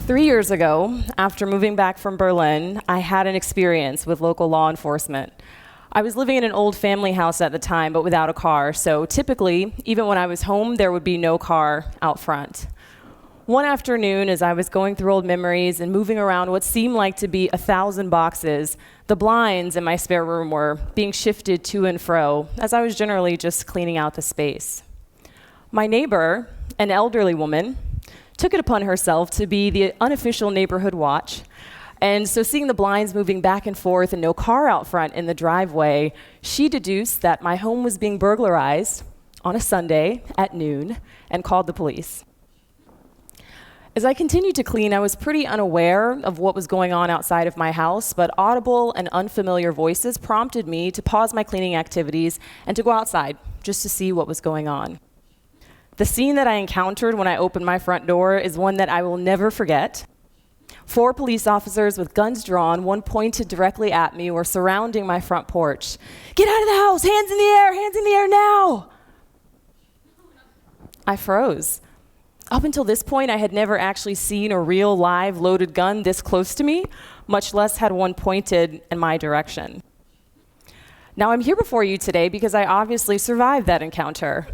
3 years ago, after moving back from Berlin, I had an experience with local law enforcement. I was living in an old family house at the time, but without a car, so typically, even when I was home, there would be no car out front. One afternoon, as I was going through old memories and moving around what seemed like to be 1,000 boxes, the blinds in my spare room were being shifted to and fro, as I was generally just cleaning out the space. My neighbor, an elderly woman, took it upon herself to be the unofficial neighborhood watch. And so seeing the blinds moving back and forth and no car out front in the driveway, she deduced that my home was being burglarized on a Sunday at noon and called the police. As I continued to clean, I was pretty unaware of what was going on outside of my house, but audible and unfamiliar voices prompted me to pause my cleaning activities and to go outside just to see what was going on. The scene that I encountered when I opened my front door is one that I will never forget. 4 police officers with guns drawn, one pointed directly at me, were surrounding my front porch. "Get out of the house! Hands in the air now!" I froze. Up until this point, I had never actually seen a real live loaded gun this close to me, much less had one pointed in my direction. Now I'm here before you today because I obviously survived that encounter.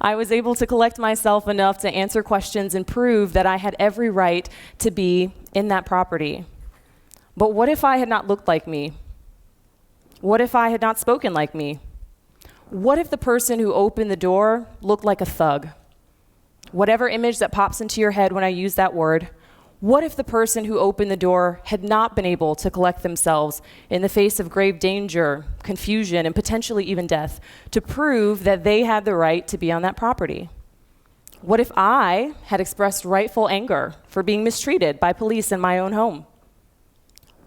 I was able to collect myself enough to answer questions and prove that I had every right to be in that property. But what if I had not looked like me? What if I had not spoken like me? What if the person who opened the door looked like a thug? Whatever image that pops into your head when I use that word, what if the person who opened the door had not been able to collect themselves in the face of grave danger, confusion, and potentially even death to prove that they had the right to be on that property? What if I had expressed rightful anger for being mistreated by police in my own home?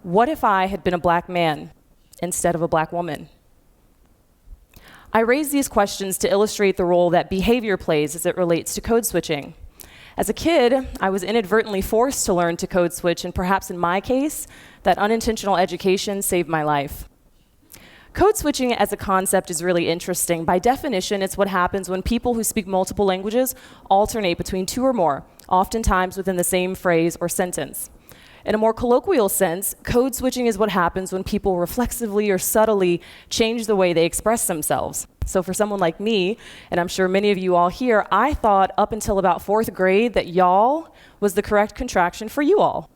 What if I had been a black man instead of a black woman? I raise these questions to illustrate the role that behavior plays as it relates to code switching. As a kid, I was inadvertently forced to learn to code switch, and perhaps in my case, that unintentional education saved my life. Code switching as a concept is really interesting. By definition, it's what happens when people who speak multiple languages alternate between 2 or more, oftentimes within the same phrase or sentence. In a more colloquial sense, code switching is what happens when people reflexively or subtly change the way they express themselves. So for someone like me, and I'm sure many of you all here, I thought up until about 4th grade that y'all was the correct contraction for you all.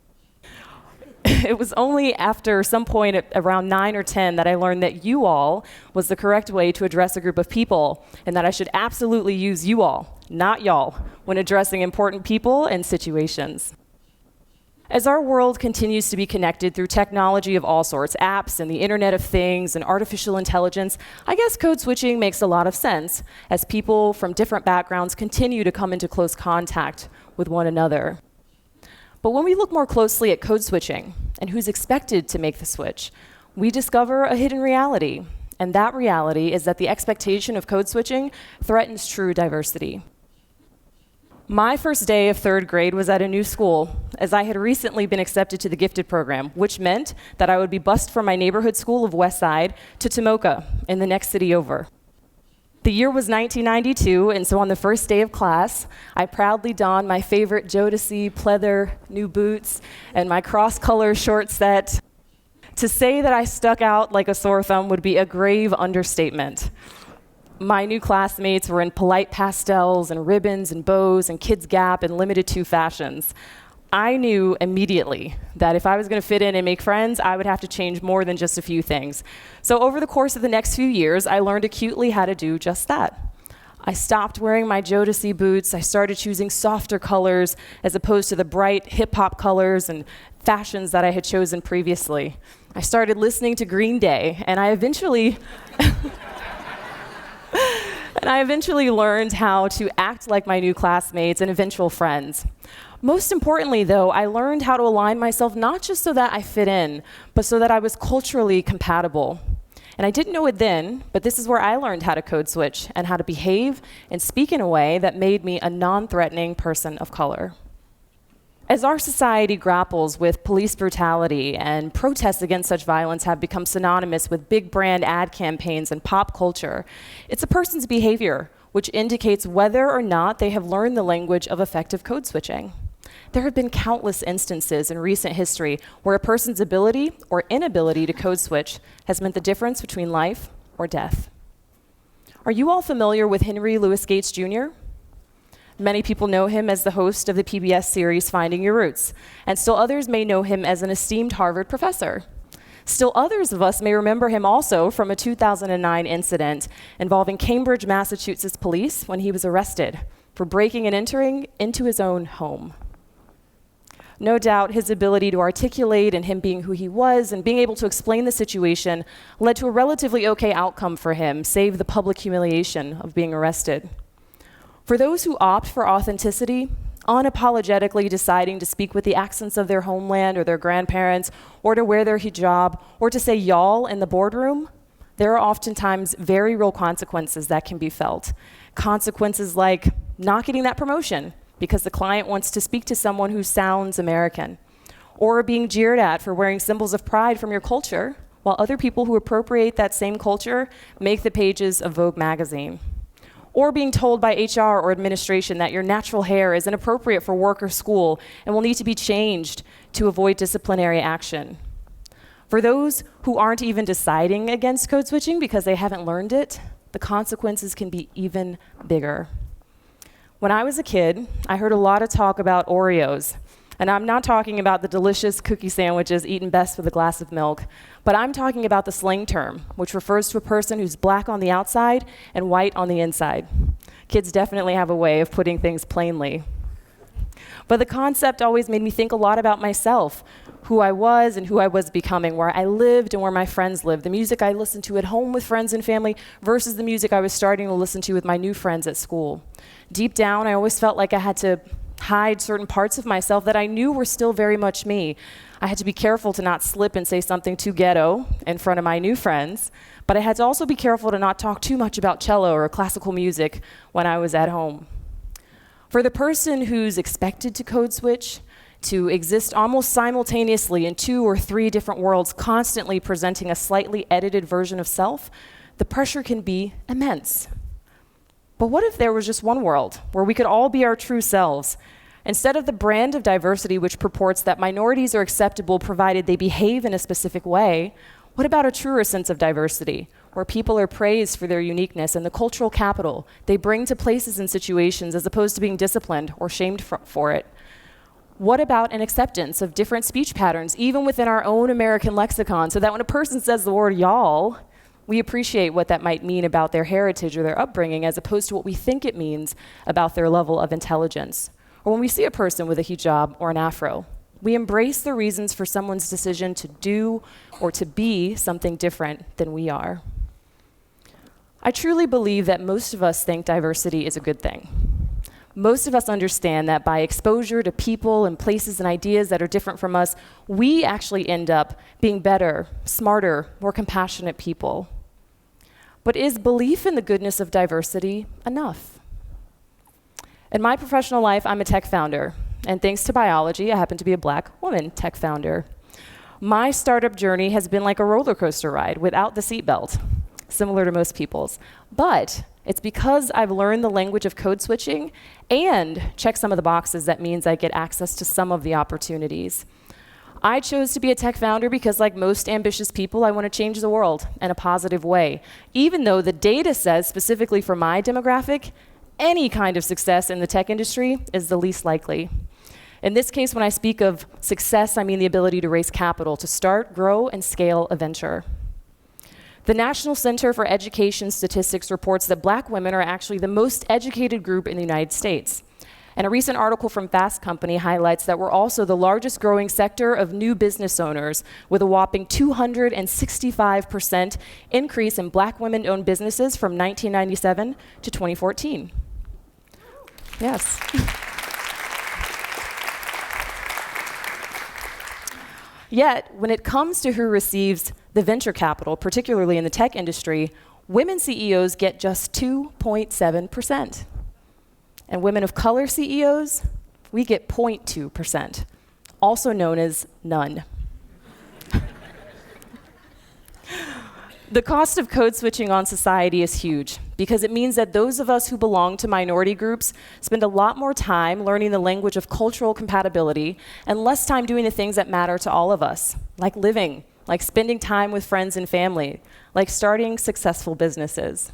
It was only after some point at around 9 or 10 that I learned that you all was the correct way to address a group of people, and that I should absolutely use you all, not y'all, when addressing important people and situations. As our world continues to be connected through technology of all sorts, apps and the Internet of Things and artificial intelligence, I guess code switching makes a lot of sense as people from different backgrounds continue to come into close contact with one another. But when we look more closely at code switching and who's expected to make the switch, we discover a hidden reality. And that reality is that the expectation of code switching threatens true diversity. My first day of 3rd grade was at a new school, as I had recently been accepted to the gifted program, which meant that I would be bused from my neighborhood school of Westside to Tomoka in the next city over. The year was 1992, and so on the first day of class, I proudly donned my favorite Jodeci pleather new boots and my cross-color short set. To say that I stuck out like a sore thumb would be a grave understatement. My new classmates were in polite pastels and ribbons and bows and Kids Gap and Limited 2 fashions. I knew immediately that if I was going to fit in and make friends, I would have to change more than just a few things. So over the course of the next few years, I learned acutely how to do just that. I stopped wearing my Jodeci boots. I started choosing softer colors as opposed to the bright hip-hop colors and fashions that I had chosen previously. I started listening to Green Day, and I eventually learned how to act like my new classmates and eventual friends. Most importantly, though, I learned how to align myself not just so that I fit in, but so that I was culturally compatible. And I didn't know it then, but this is where I learned how to code switch and how to behave and speak in a way that made me a non-threatening person of color. As our society grapples with police brutality and protests against such violence have become synonymous with big brand ad campaigns and pop culture, it's a person's behavior which indicates whether or not they have learned the language of effective code switching. There have been countless instances in recent history where a person's ability or inability to code switch has meant the difference between life or death. Are you all familiar with Henry Louis Gates Jr.? Many people know him as the host of the PBS series Finding Your Roots, and still others may know him as an esteemed Harvard professor. Still others of us may remember him also from a 2009 incident involving Cambridge, Massachusetts police when he was arrested for breaking and entering into his own home. No doubt his ability to articulate and him being who he was and being able to explain the situation led to a relatively okay outcome for him, save the public humiliation of being arrested. For those who opt for authenticity, unapologetically deciding to speak with the accents of their homeland or their grandparents, or to wear their hijab, or to say y'all in the boardroom, there are oftentimes very real consequences that can be felt. Consequences like not getting that promotion because the client wants to speak to someone who sounds American, or being jeered at for wearing symbols of pride from your culture, while other people who appropriate that same culture make the pages of Vogue magazine. Or being told by HR or administration that your natural hair is inappropriate for work or school and will need to be changed to avoid disciplinary action. For those who aren't even deciding against code switching because they haven't learned it, the consequences can be even bigger. When I was a kid, I heard a lot of talk about Oreos. And I'm not talking about the delicious cookie sandwiches eaten best with a glass of milk, but I'm talking about the slang term, which refers to a person who's black on the outside and white on the inside. Kids definitely have a way of putting things plainly. But the concept always made me think a lot about myself, who I was and who I was becoming, where I lived and where my friends lived, the music I listened to at home with friends and family versus the music I was starting to listen to with my new friends at school. Deep down, I always felt like I had to hide certain parts of myself that I knew were still very much me. I had to be careful to not slip and say something too ghetto in front of my new friends, but I had to also be careful to not talk too much about cello or classical music when I was at home. For the person who's expected to code switch, to exist almost simultaneously in 2 or 3 different worlds, constantly presenting a slightly edited version of self, the pressure can be immense. But what if there was just one world where we could all be our true selves? Instead of the brand of diversity which purports that minorities are acceptable provided they behave in a specific way, what about a truer sense of diversity, where people are praised for their uniqueness and the cultural capital they bring to places and situations as opposed to being disciplined or shamed for it? What about an acceptance of different speech patterns, even within our own American lexicon, so that when a person says the word y'all, we appreciate what that might mean about their heritage or their upbringing as opposed to what we think it means about their level of intelligence. Or when we see a person with a hijab or an afro, we embrace the reasons for someone's decision to do or to be something different than we are. I truly believe that most of us think diversity is a good thing. Most of us understand that by exposure to people and places and ideas that are different from us, we actually end up being better, smarter, more compassionate people. But is belief in the goodness of diversity enough? In my professional life, I'm a tech founder, and thanks to biology, I happen to be a black woman tech founder. My startup journey has been like a roller coaster ride without the seatbelt, similar to most people's. But it's because I've learned the language of code switching and checked some of the boxes that means I get access to some of the opportunities. I chose to be a tech founder because, like most ambitious people, I want to change the world in a positive way, even though the data says, specifically for my demographic, any kind of success in the tech industry is the least likely. In this case, when I speak of success, I mean the ability to raise capital to start, grow, and scale a venture. The National Center for Education Statistics reports that black women are actually the most educated group in the United States. And a recent article from Fast Company highlights that we're also the largest growing sector of new business owners, with a whopping 265% increase in black women-owned businesses from 1997 to 2014. Yes. Yet, when it comes to who receives the venture capital, particularly in the tech industry, women CEOs get just 2.7%. And women of color CEOs, we get 0.2%, also known as none. The cost of code switching on society is huge because it means that those of us who belong to minority groups spend a lot more time learning the language of cultural compatibility and less time doing the things that matter to all of us, like living, like spending time with friends and family, like starting successful businesses.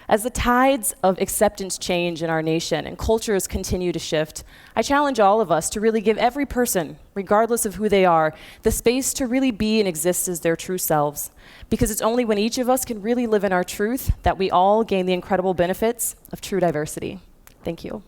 As the tides of acceptance change in our nation and cultures continue to shift, I challenge all of us to really give every person, regardless of who they are, the space to really be and exist as their true selves. Because it's only when each of us can really live in our truth that we all gain the incredible benefits of true diversity. Thank you.